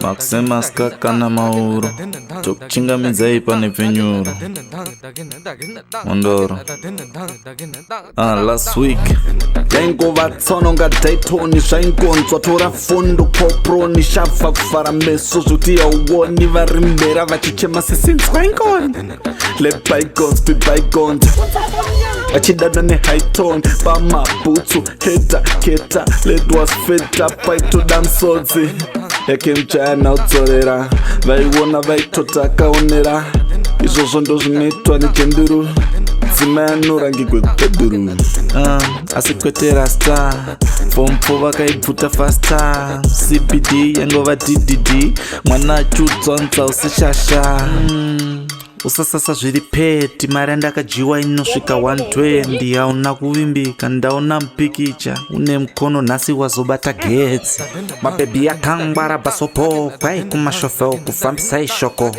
Makusema skaka na mauro chokuchingamidza ipa Nhepfenyuro Mondoro. Last week yaingova tsononga Daytoni zvaingonzwa tora fundo koproni shabvafara meso zvuti yauoni vari mbera vachichema sesinzwaingoni. Let bygones be bygones achidada nehightone pamabhutsu heta keta ledwas feta paitoda msodzi yake mchana udzorera vaiona vaitotakaonera izvozvo ndozvinoitwa nejenduru dzima yanorangigwe kudhuru. Asi kwete rasta fompo vakaibvuta fasta CBD yangova DDD mwana achiudzonza usishasha usasasa zviri peti mari andakajiwa inosvika 120 hauna kuvimbika ndaona mupikicha une mukono nhasi wazobata getsi mabhebhi akangwara basopo kwai kumashofeo kufambisa ishoko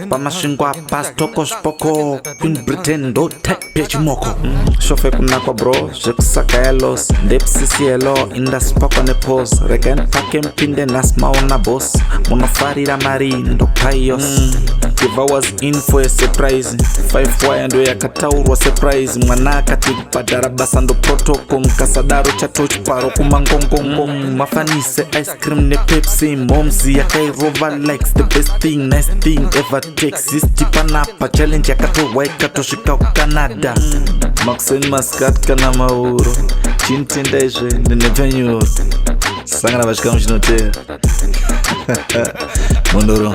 pamasvingo apasi toko zvipoko Queen Britain ndo type yechimoko shofe kunakwa bro zvekusaka yalos ndepsisi yelo indasipakwa nepos rega ndipake mpinde nhasi maona bos munofarira mari ndopaiyos if I was in for a surprise 5 wire ndo yakataurwa surprise mwana akati kubhadhara basa ndo protocol mukasadaro chato chiparo kumangongongo mafanise Icecream nePepsi momzi yakairova likes the best thing nice thing ever to exist panapa challenge yakatorwa ikatosvika kuCanada Makuseni masikati kana mauro chinitenda izve neNhepfenyuro sangana vachikamu chinotera Mondoro.